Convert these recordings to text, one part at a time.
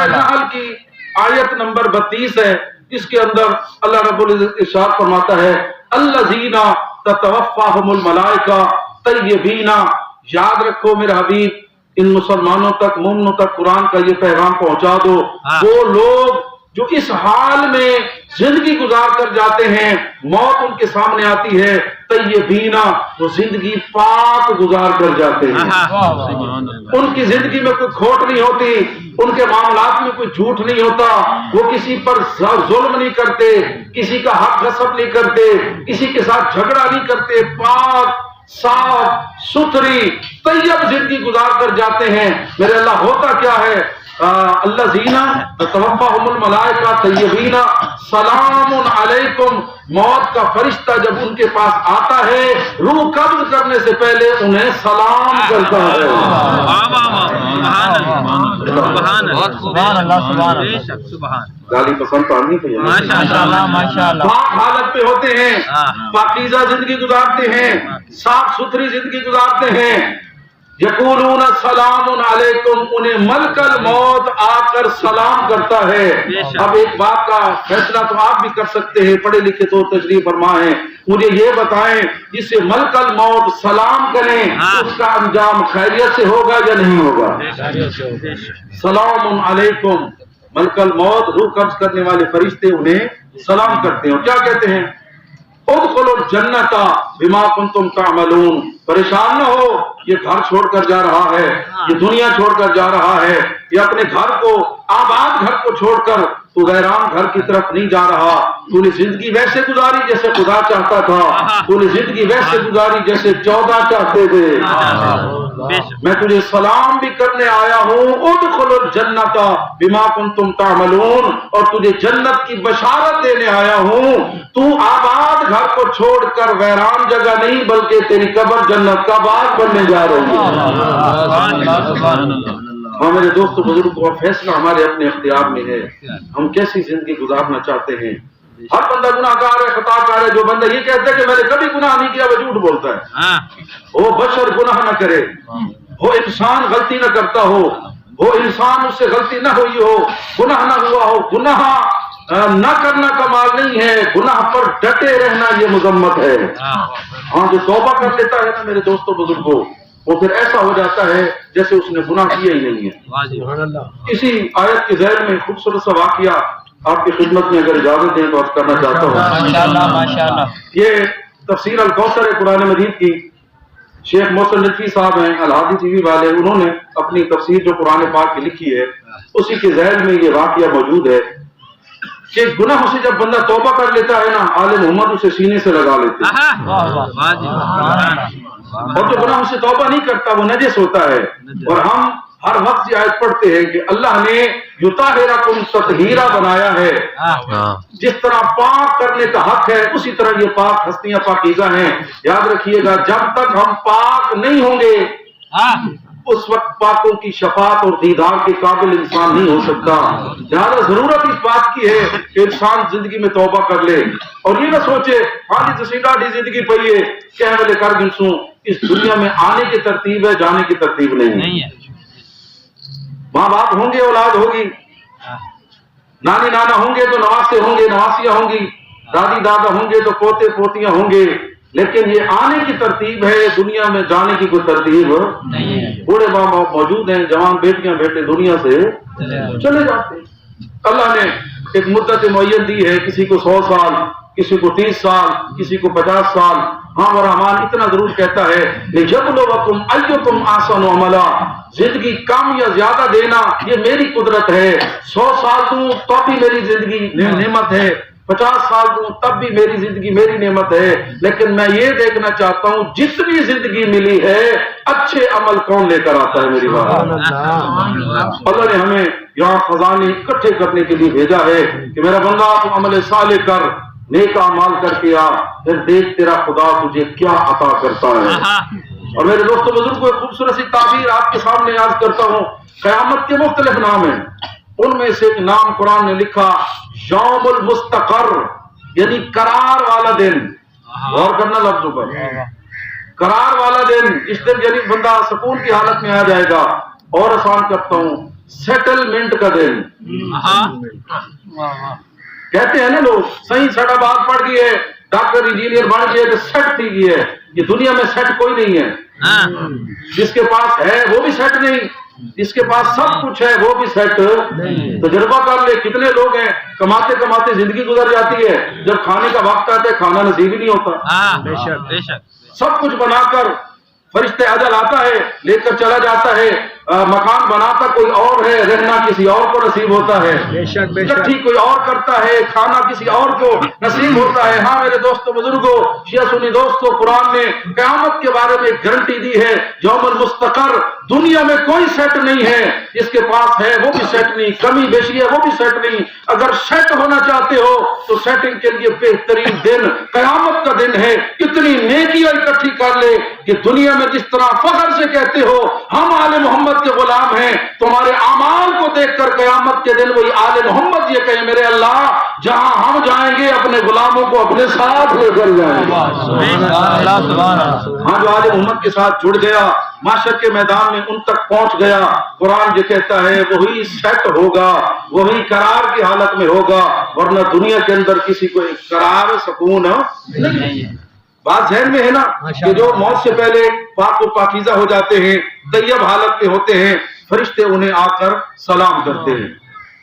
नहल की आयत नंबर 32 है, जिसके अंदर अल्लाह रब्बुल इज्जत इरशाद फरमाता है, अल्लज़ीना ततवफ़्फ़ाहुमुल मलाइका तय्यबीना। याद रखो मेरे हबीब, इन मुसलमानों तक, मोमिनों तक कुरान का ये पैगाम पहुंचा दो। वो लोग जो इस हाल में जिंदगी गुजार कर जाते हैं, मौत उनके सामने आती है, तय्यबीना, वो जिंदगी पाक गुजार कर जाते हैं। उनकी जिंदगी में कोई खोट नहीं होती, उनके मामलात में कोई झूठ नहीं होता, वो किसी पर जुल्म नहीं करते, किसी का हक गसब नहीं करते, किसी के साथ झगड़ा नहीं करते, पाक साफ सुथरी तैयब जिंदगी गुजार कर जाते हैं। मेरे अल्लाह, होता क्या है, अल्लज़ीना ततवफ़्फ़ाहुमुल मलाइका तय्यबीना सलामुन अलैकुम। मौत का फरिश्ता जब उनके पास आता है, रूह कब्ज़ करने से पहले उन्हें सलाम करता है। गाली पसंद तो आनी चाहिए, पाक हालत पे होते हैं, पाकीज़ा जिंदगी गुजारते हैं, साफ सुथरी जिंदगी गुजारते हैं। यक़ूलून सलामुन अलैकुम, उन्हें मलकल मौत आकर सलाम करता है। अब एक बात का फैसला तो आप भी कर सकते हैं, पढ़े लिखे तो तशरीफ फरमा है, मुझे ये बताएं, जिससे मलकल मौत सलाम करें, उसका अंजाम खैरियत से होगा या नहीं होगा? सलामुन अलैकुम, मलकल मौत, रूह कब्ज करने वाले फरिश्ते उन्हें सलाम करते हैं, क्या कहते हैं? उदखुलुल जन्नता बिमा कुंतुम तामलून। परेशान न हो, ये घर छोड़कर जा रहा है, ये दुनिया छोड़कर जा रहा है, ये अपने घर को, आबाद घर को छोड़कर तू वैरान घर की तरफ नहीं जा रहा। तूने जिंदगी वैसे गुजारी जैसे खुदा चाहता था, तूने जिंदगी वैसे गुजारी जैसे 14 चाहते थे। मैं तुझे सलाम भी करने आया हूँ, उदखुलुल जन्नता बिमा कुंतुम तामलून, और तुझे जन्नत की बशारत देने आया हूँ। तू आबाद घर को छोड़कर वैरान जगह नहीं, बल्कि तेरी कब्र जन्नत का बाग बनने जा रही है। हाँ मेरे दोस्तों बुजुर्गों, फैसला हमारे अपने इख्तियार में है, हम कैसी जिंदगी गुजारना चाहते हैं। हर बंदा गुनाहगार है, खताकार है। जो बंदा ये कहता है कि मैंने कभी गुनाह नहीं किया, वो झूठ बोलता है। वो बशर गुनाह न करे, वो इंसान गलती न करता हो, वो इंसान उससे गलती न हुई हो, गुनाह न हुआ हो। गुनाह न करना कमाल नहीं है, गुनाह पर डटे रहना ये मुजम्मत है। हाँ, जो तौबा कर लेता है ना मेरे दोस्तों बुजुर्गों, वो फिर ऐसा हो जाता है जैसे उसने गुनाह किया ही नहीं है। इसी आयत के ज़ैल में खूबसूरत सा वाक़िया आपकी खिदमत में अगर इजाजत दें तो अर्ज करना चाहता हूँ। ये तफसीर अल कौसर है कुरान मजीद की, शेख मोहसिन नदवी साहब हैं अल हादी टीवी वाले, उन्होंने अपनी तफसीर जो कुरान पाक की लिखी है उसी के ज़ैल में ये वाक़िया मौजूद है कि गुनाह से जब बंदा तौबा कर लेता है ना, आले मोहम्मद उसे सीने से लगा लेते हैं, और जो गुनाह से तौबा नहीं करता वो नजिस होता है। और हम हर वक्त ये आयत पढ़ते हैं कि अल्लाह ने युताहिरकुम तत्हीरा बनाया है। जिस तरह पाक करने का हक है, उसी तरह ये पाक हस्तियां पाकीज़ा हैं। याद रखिएगा, जब तक हम पाक नहीं होंगे उस वक्त पाकों की शफात और दीदार के काबिल इंसान नहीं हो सकता। ज्यादा जरूरत इस बात की है कि इंसान जिंदगी में तौबा कर ले, और ये ना सोचे हाँ जी डी जिंदगी पई है, क्या वाले कर गिनसूं। इस दुनिया में आने की तरतीब है, जाने की तरतीब नहीं है। माँ बाप होंगे, औलाद होगी, नानी नाना होंगे तो नवासे होंगे, नवासियां होंगी, दादी दादा होंगे तो पोते पोतियां होंगे, लेकिन ये आने की तरतीब है, दुनिया में जाने की कोई तरतीब नहीं है। बूढ़े माँ बाप मौजूद हैं, जवान बेटियां बेटे दुनिया से चले जाते हैं। अल्लाह ने एक मुद्दत मुअय्यन दी है, किसी को 100 साल, किसी को 30 साल, किसी को 50 साल। हाँ, और रहमान इतना जरूर कहता है लियब्लुवकुम अय्युकुम अहसनु अमला, जिंदगी कम या ज्यादा देना ये मेरी कुदरत है। 100 साल दूं तब भी मेरी जिंदगी नेमत है, 50 साल दूं तब भी मेरी जिंदगी मेरी नेमत है, लेकिन मैं ये देखना चाहता हूं जितनी जिंदगी मिली है अच्छे अमल कौन लेकर आता है। मेरी बात, अल्लाह ने हमें यहाँ खजाने इकट्ठे करने के लिए भेजा है कि मेरा बंदा तू अमल साले कर, नेक अमाल करके आ, फिर देख तेरा खुदा तुझे क्या अता करता है। और मेरे दोस्तों बुजुर्गों, खूबसूरत सी ताबीर आपके सामने याद करता हूँ। क़यामत के मुख्तलिफ नाम हैं, उनमें से एक नाम कुरान ने लिखा यौमुल मुस्तक़र, यानी करार वाला दिन। गौर करना लफ्ज़ों पर, करार वाला दिन। इस दिन यानी बंदा सुकून की हालत में आ जाएगा। और आसान करता हूँ, सेटलमेंट का दिन। कहते हैं ना लोग, सही साढ़ा बात पढ़ गई है, डॉक्टर इंजीनियर बन गए तो सेट थी गई है। ये दुनिया में सेट कोई नहीं है। जिसके पास है वो भी सेट नहीं, जिसके पास सब कुछ है वो भी सेट नहीं। तजुर्बा कर ले, कितने लोग हैं कमाते कमाते जिंदगी गुजर जाती है, जब खाने का वक्त आता है खाना नसीब ही नहीं होता। बेशक सब कुछ बनाकर फरिश्ते अजल आता है, लेकर चला जाता है, मकान बनाता कोई और है, रहना किसी और को नसीब होता है, इकट्ठी कोई और करता है, खाना किसी और को नसीब होता है। हाँ मेरे दोस्तों बुजुर्गों, शिया सुन्नी दोस्तों, कुरान ने क़यामत के बारे में गारंटी दी है, यौमुल मुस्तकर, दुनिया में कोई सेट नहीं है, जिसके पास है वो भी सेट नहीं, कमी बेशी है वो भी सेट नहीं। अगर सेट होना चाहते हो तो सेटिंग के लिए बेहतरीन दिन क़यामत का दिन है। कितनी नेकियां इकट्ठी कर ले कि दुनिया में जिस तरह फख्र से कहते हो हम आले मोहम्मद के गुलाम हैं, तुम्हारे अमाल को देखकर क़यामत के दिन वही आले मोहम्मद ये कहे, मेरे अल्लाह जहां हम जाएंगे अपने गुलामों को अपने साथ लेकर जाएंगे। हाँ, जो आले मोहम्मद के साथ जुड़ गया, माशर के मैदान में उन तक पहुंच गया, कुरान जो कहता है वही सेट होगा, वही करार की हालत में होगा, वरना दुनिया के अंदर किसी को एक करार सुकून नहीं है। बात ज़हन में है ना कि जो मौत से पहले पाक व पाकीज़ा हो जाते हैं, तैयब हालत में होते हैं, फरिश्ते उन्हें आकर सलाम करते हैं।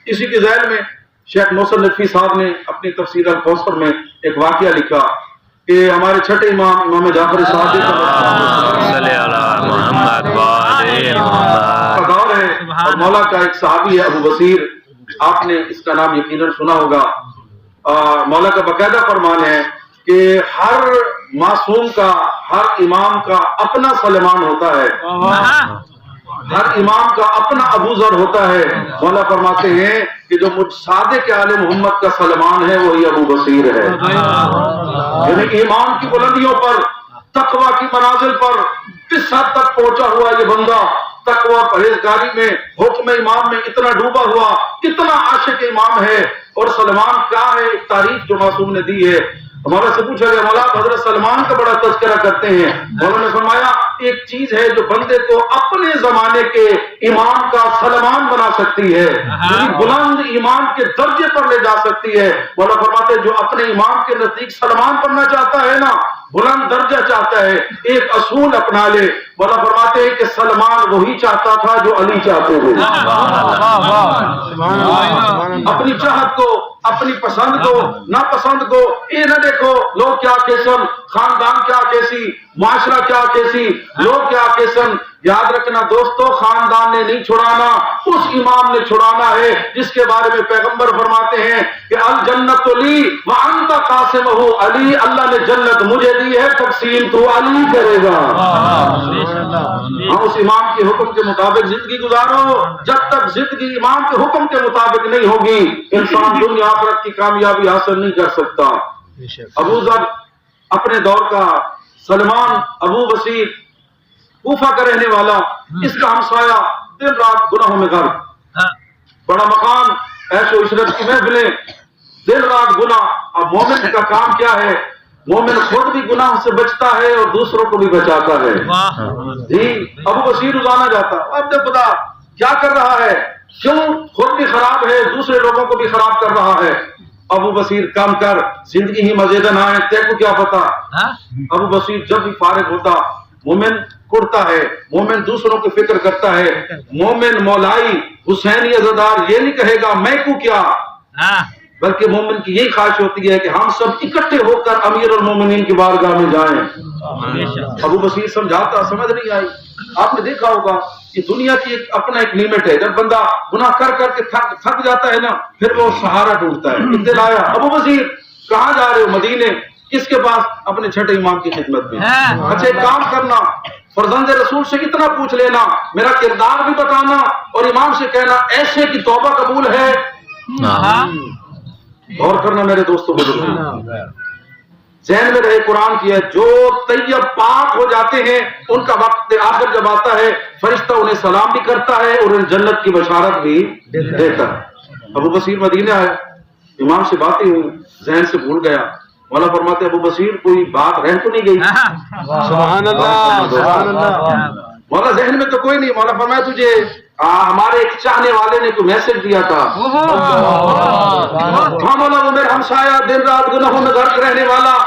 इसी के ज़हन में शेख मोहसिन नकवी साहब ने अपनी तफसीर अल-कौसर में एक वाक़या लिखा कि हमारे छठे इमाम जाफर सादिक का दौर है और मौला का एक सहाबी है अबू बसीर, आपने इसका नाम यकीनन सुना होगा। मौला का बाकायदा फरमान है कि हर मासूम का, हर इमाम का अपना सलमान होता है, हर इमाम का अपना अबू जर होता है। मौला फरमाते हैं कि जो मुझ सादे के आले मोहम्मद का सलमान है वही अबू बसीर है। यानी कि ईमान की बुलंदियों पर, तकवा की मनाजिल पर किस हद तक पहुंचा हुआ ये बंदा, तकवा परहेजगारी में, हुक्म इमाम में इतना डूबा हुआ, कितना आशिक इमाम है। और सलमान क्या है, तारीफ जो मासूम ने दी है। हमारा से पूछा गया, मौला हजरत सलमान का बड़ा तज़किरा करते हैं। मौला ने फरमाया एक चीज है जो बंदे को अपने जमाने के इमाम का सलमान बना सकती है, बुलंद इमाम के दर्जे पर ले जा सकती है। मौला फरमाते जो अपने इमाम के नजदीक सलमान बनना चाहता है ना, बुलंद दर्जा चाहता है, एक असूल अपना ले। मौला फरमाते हैं कि सलमान वही चाहता था जो अली चाहते थे। अपनी चाहत को, अपनी पसंद को, नापसंद को ये न देखो लोग क्या कैसन, खानदान क्या कैसी, माशरा क्या कैसी, लोग क्या कैसन। याद रखना दोस्तों, खानदान ने नहीं छुड़ाना, उस इमाम ने छुड़ाना है जिसके बारे में पैगंबर फरमाते हैं कि अल जन्नत ली व अंत कासिमहु अली, अल्लाह ने जन्नत मुझे दी है, तकसीम तो अली करेगा। उस इमाम के हुक्म के मुताबिक जिंदगी गुजारो। जब तक जिंदगी इमाम के हुक्म के मुताबिक नहीं होगी, इंसान दुनिया आखिरत की कामयाबी हासिल नहीं कर सकता। अबू जर अपने दौर का सलमान अबू बसीर, कूफा का रहने वाला, इसका हमसाया, दिन रात गुनाहों में गर्क, बड़ा मकान, ऐशो इशरत की महफिलें, दिन रात गुनाह। अब मोमिन का काम क्या है, मोमिन खुद भी गुनाह से बचता है और दूसरों को भी बचाता है। जी, अबू बसीर रोजाना जाता, अब जब पता क्या कर रहा है, क्यों खुद भी खराब है, दूसरे लोगों को भी खराब कर रहा है। अबू बसीर काम कर, जिंदगी ही मजेदार है, तेरे को क्या पता। अबू बसीर जब भी फारिग होता, मोमिन कुड़ता है, मोमिन दूसरों की फिक्र करता है। मोमिन मौलाई हुसैनी अज़ादार ये नहीं कहेगा मैं को क्या, बल्कि मोमिन की यही ख्वाहिश होती है कि हम सब इकट्ठे होकर अमीर और मोमिनीन की बारगाह में जाएं। अबू बसीर समझाता, समझ नहीं आई। आपने देखा होगा कि दुनिया की अपना एक लिमिट है, जब बंदा गुनाह कर करके थक जाता है ना, फिर वो सहारा ढूंढता है। कितने लाया अबू बसीर, कहाँ जा रहे हो? मदीने। किसके पास? अपने छठे इमाम की खिदमत में। अच्छा एक काम करना, फरजंद रसूल से इतना पूछ लेना, मेरा किरदार भी बताना और इमाम से कहना ऐसे की तौबा कबूल है। गौर करना मेरे दोस्तों, ज़हन में रहे कुरान की है, जो तैयब पाक हो जाते हैं उनका वक्त आखिर जब आता है, फरिश्ता उन्हें सलाम भी करता है और उन्हें जन्नत की बशारत भी देता है। अबू बसीर मदीने आया, इमाम से बातें हुई, ज़हन से भूल गया। मौला फरमाते अबू बसीर कोई बात रह तो नहीं गई? सुभान अल्लाह, सुभान अल्लाह। मौला जहन में तो कोई नहीं। मौला फरमाया तुझे हमारे एक चाहने वाले ने कोई मैसेज दिया था। हाँ मौला, वो मेरा हमसाया, दिन रात गुनाहों में गर्क रहने वाला,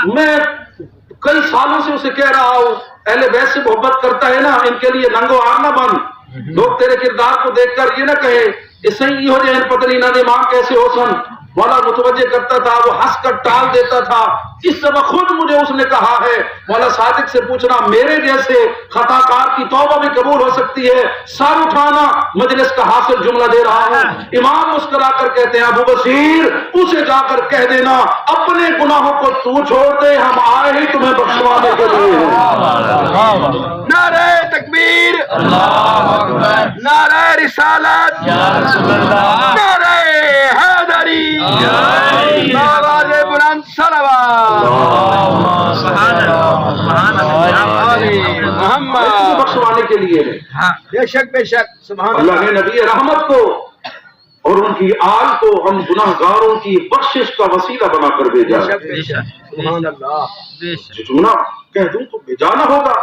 मैं कई सालों से उसे कह रहा हूँ अहले बैत से मोहब्बत करता है ना, इनके लिए नंगो आर ना बन, लोग तेरे किरदार को देखकर ये ना कहे इससे ही हो जाए पतली ना दे मां कैसे हो सन। मौला मुतवज्जे करता था, वो हंस कर टाल देता था। इस समय खुद मुझे उसने कहा है, मौला सादिक से पूछना मेरे जैसे खताकार की तौबा भी कबूल हो सकती है, सर उठाना, मजलिस का हासिल जुमला दे रहा हूँ। इमाम मुस्कुरा कर कहते हैं अबू बसीर उसे जाकर कह देना अपने गुनाहों को तू छोड़ दे, हम आए ही तुम्हें बख्शवाने के लिए हैं। नारे तकबीर, नारे रिसालत, नारे हैदरी, नारे बुलंद सलवात, मोहम्मद बख्शवाने के लिए है। बेशक बेशक, सुभान अल्लाह ने नबी रहमत को और उनकी आल को हम गुनाहगारों की बख्शिश का वसीला बनाकर भेजा। सुभान अल्लाह। जो जुमला कह दूं तो बेजाना होगा।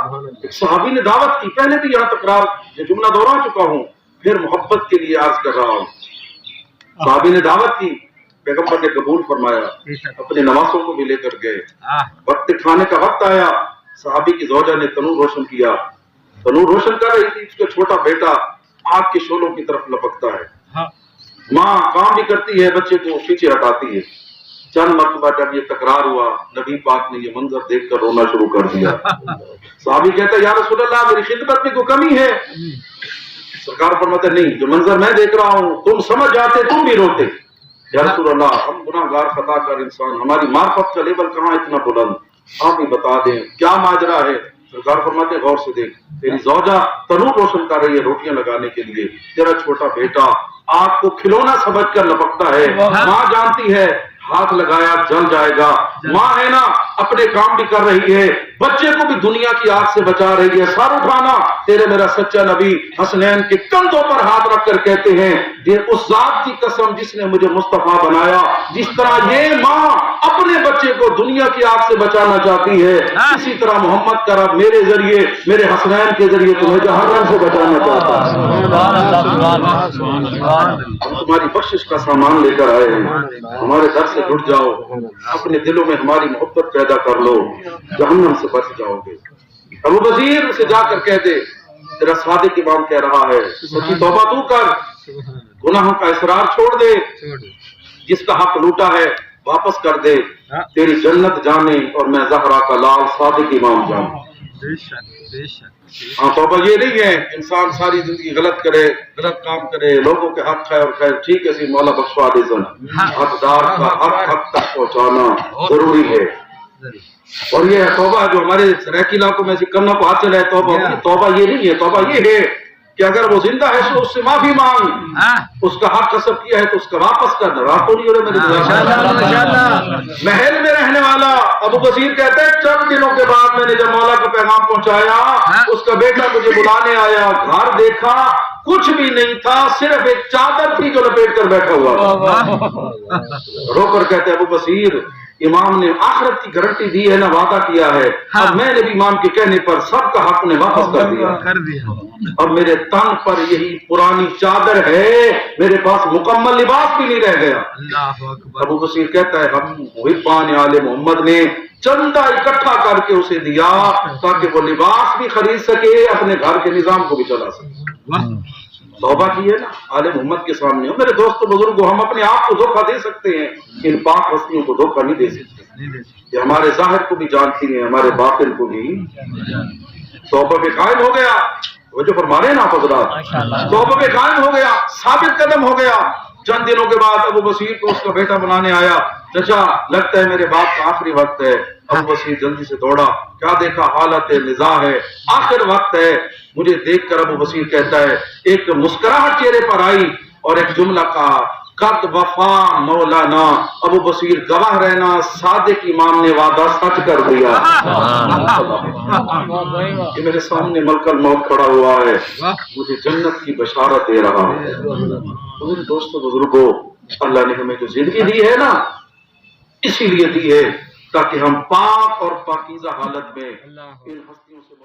एक सहाबी ने दावत की, पहले भी यहाँ तकरार ये जुमला दोहरा चुका हूँ, फिर मोहब्बत के लिए अर्ज कर रहा हूँ। सहाबी ने दावत की, पैगंबर ने कबूल फरमाया, अपने नवासों को भी लेकर गए। वक्त खाने का वक्त आया, सहाबी की ज़ौजा ने तनूर रोशन किया। तनूर रोशन कर रही थी, उसका छोटा बेटा आग के शोलों की तरफ लपकता है। माँ काम भी करती है, बच्चे को पीछे हटाती है। चंद मरतबा जब ये तकरार हुआ, नबी पाक ने ये मंजर देखकर रोना शुरू कर दिया। सहाबी कहता है या रसूल अल्लाह मेरी खिदमत में कोई कमी है? सरकार फरमाते नहीं, जो मंजर मैं देख रहा हूँ तुम समझ जाते तुम भी रोते। या रसूल अल्लाह हम गुनाहगार खताकार इंसान, हमारी मार्फत का लेवल कहाँ इतना बुलंद, आप ही बता दें क्या माजरा है। सरकार फरमाते गौर से देख, तेरी ज़ौजा तनूर रोशन कर रही है रोटियां लगाने के लिए, तेरा छोटा बेटा आग को खिलौना समझकर लपकता है। माँ जानती है हाथ लगाया जल जाएगा, माँ है ना अपने काम भी कर रही है, बच्चे को भी दुनिया की आग से बचा रही है। सर उठाना, तेरे मेरा सच्चा नबी हसनैन के कंधों पर हाथ रखकर कहते हैं ये उस जात की कसम जिसने मुझे मुस्तफा बनाया, जिस तरह ये माँ अपने बच्चे को दुनिया की आग से बचाना चाहती है, इसी तरह मोहम्मद का रब मेरे जरिए, मेरे हसनैन के जरिए तुम्हें जहन्नम से बचाना चाहता है। तुम्हारी बख्शिश का सामान लेकर आए हैं, हमारे दर से जुड़ जाओ, अपने दिलों में हमारी मोहब्बत पैदा कर लो, जहन्नम से बच जाओगे। अबू बसीर उसे जाकर कह दे तेरा सादिक इमाम कह रहा है सच्ची तौबा तू कर, गुनाहों का इसरार छोड़ दे, जिसका हक लूटा है वापस कर दे, तेरी जन्नत जाने और मैं जहरा का लाल सादिक इमाम जाऊं। हाँ तौबा ये नहीं है इंसान सारी जिंदगी गलत करे, गलत काम करे, लोगों के हक है और खैर ठीक है सी मौला बख्शवा दे, हकदार का हक तक पहुंचाना जरूरी है। और ये तौबा जो हमारे सराकी इलाकों में कन्नों को हाथ चला है, तौबा ये नहीं है। तौबा ये है कि अगर वो जिंदा है तो उससे माफी मांग, उसका हक कसब किया है तो उसका वापस करना। रातों नहीं हो रहे मेरे महल में रहने वाला अबू बसीर कहते हैं चंद दिनों के बाद मैंने जब मौला का पैगाम पहुंचाया, उसका बेटा मुझे बुलाने आया, घर देखा कुछ भी नहीं था, सिर्फ एक चादर थी जो लपेट कर बैठा हुआ था। रोकर कहते अबू बसीर इमाम ने आखिरत की गारंटी दी है ना, वादा किया है, अब मैंने भी इमाम के कहने पर सबका हक ने वापस कर दिया। अब मेरे तन पर यही पुरानी चादर है, मेरे पास मुकम्मल लिबास भी नहीं रह गया। अबू बसीर कहता है हम मुहिब्बान आले मोहम्मद ने चंदा इकट्ठा करके उसे दिया ताकि वो लिबास भी खरीद सके, अपने घर के निजाम को भी चला सके। तौबा की है ना आले मोहम्मद के सामने। हो मेरे दोस्तों बुजुर्गों, हम अपने आप को धोखा दे सकते हैं, इन पाक हस्तियों को धोखा नहीं दे सकते। ये हमारे जाहिर को भी जानती है, हमारे बातिन को भी। तौबा पे कायम हो गया, वो जो फरमा रहे ना हज़रात, तौबा पे कायम हो गया, साबित कदम हो गया। चंद दिनों के बाद अबू बसीर को उसका बेटा बनाने आया, चचा लगता है मेरे बाप का आखिरी वक्त है। अबू बसीर जल्दी से दौड़ा, क्या देखा हालत निज़ा है, आखिर वक्त है। मुझे देखकर अबू बसीर कहता है एक मुस्कुराहट चेहरे पर आई और एक जुमला कहा कद वफा मौलाना। अबू बसीर गवाह रहना सादिक इमाम ने वादा सच कर दिया। ये मेरे सामने मलकल मौत खड़ा हुआ है, मुझे जन्नत की बशारत दे रहा है। तो मेरे दोस्तों बुजुर्गों, अल्लाह ने हमें जो जिंदगी दी है ना, इसीलिए दी है ताकि हम पाक और पाकीज़ा हालत में इन हस्तियों से